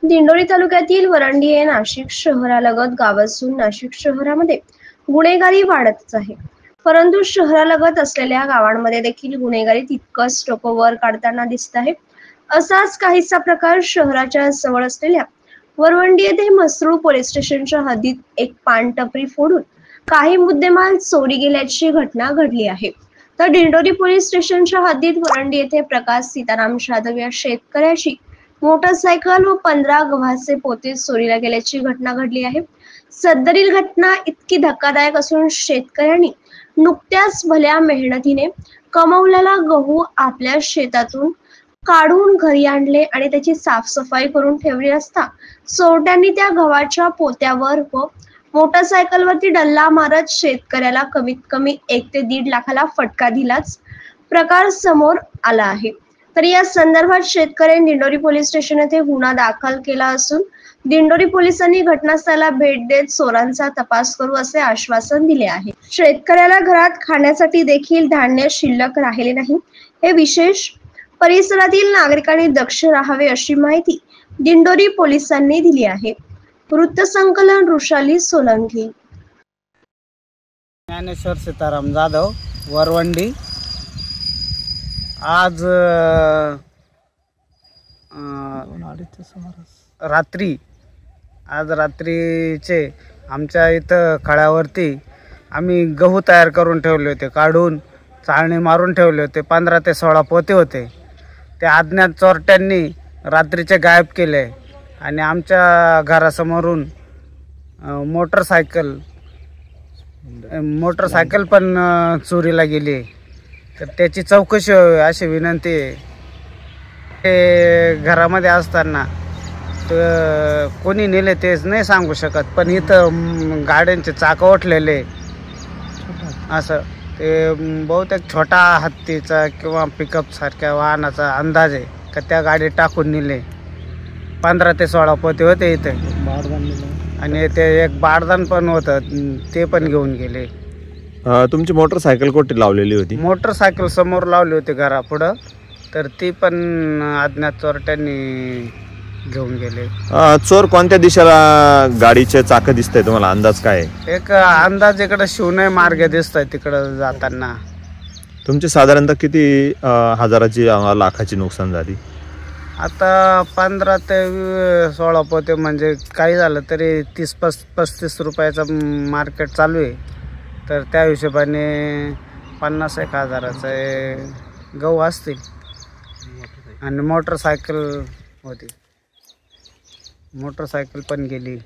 दिंडोरी तालुक्यातील वरंडी हे नाशिक शहरालगत गाव असून नाशिक शहरामध्ये गुन्हेगारी वाढतच आहे. परंतु शहरालगत असलेल्या गावांमध्ये देखील गुन्हेगारी तितकंच टोकावर काढताना दिसत आहे. असाच काहीसा प्रकार शहराच्या जवळ असलेल्या वरवंडी येथे म्हसरूळ पोलीस स्टेशनच्या हद्दीत एक पान टपरी फोडून काही मुद्देमाल चोरी गेल्याची घटना घडली आहे. तर दिंडोरी पोलीस स्टेशनच्या हद्दीत वरंडी येथे प्रकाश सीताराम जाधव या शेतकऱ्याची मोटरसायकल व 15 गव्हाचे पोते चोरीला गेल्याची घटना घडली आहे. सदरील घटना इतकी धक्कादायक असून शेतकऱ्यांनी नुकत्याच भल्या मेहनतीने कमवलेला गहू आपल्या शेतातून काढून घरी आणले आणि त्याची साफसफाई करून ठेवली असता चोरट्यांनी त्या गव्हाच्या पोत्यावर व मोटरसायकलवरती डल्ला मारत शेतकऱ्याला कमीत कमी 1 ते 1.5 लाखाला फटका दिलाच प्रकार समोर आला आहे. तर या संदर्भात शेतकऱ्यांनी दिंडोरी पोलीस स्टेशन येथे गुन्हा दाखल केला असून दिंडोरी पोलिसांनी घटनास्थळाला भेट देत चोरांचा तपास करू असे आश्वासन दिले आहे. शेतकऱ्याला घरात खाण्यासाठी देखील धान्य शिल्लक राहिले नाही हे विशेष. परिसरातील नागरिकांनी दक्ष राहावे अशी माहिती दिंडोरी पोलिसांनी दिली आहे. वृत्तसंकलन रुशाली सोलंकी. ज्ञानेश्वर सीताराम जाधव, वरवंडी. आज रात्रीचे आमच्या इथं खळ्यावरती आम्ही गहू तयार करून ठेवले होते, काढून चाळणी मारून ठेवले होते. 15 ते 16 पोते होते. ते अज्ञात चोरट्यांनी रात्रीचे गायब केले आणि आमच्या घरासमोरून मोटरसायकल पण चोरीला गेली. तर त्याची चौकशी व्हावी अशी विनंती आहे. ते घरामध्ये असताना तर कोणी नेले तेच नाही सांगू शकत, पण इथं गाड्यांचे चाक ओढलेले असं ते बहुतेक छोटा हत्तीचा किंवा पिकअप सारख्या वाहनाचा अंदाज आहे का त्या गाडी टाकून नेले. 15 ते 16 पोते होते इथे आणि ते एक बारदान पण होतं, ते पण घेऊन गेले. तुमची मोटरसायकल कुठे लावलेली होती? मोटरसायकल समोर लावली होती घरापुढं, तर ती पण अज्ञात चोरट्यांनी घेऊन गेले. चोर कोणत्या दिशेला गाडीचे चाक दिसतंय तुम्हाला? अंदाज काय आहे? एक अंदाज इकडे शिवणे मार्ग दिसतोय तिकडं जाताना. तुमची साधारणतः किती हजाराची लाखाची नुकसान झाली? आता 15 ते 16 पोते म्हणजे काही झालं तरी 30-35 रुपयाचं मार्केट चालू आहे. तर त्या हिशोबाने 50-1 हजाराचे गहू असतील आणि मोटरसायकल होती, मोटरसायकल पण गेली.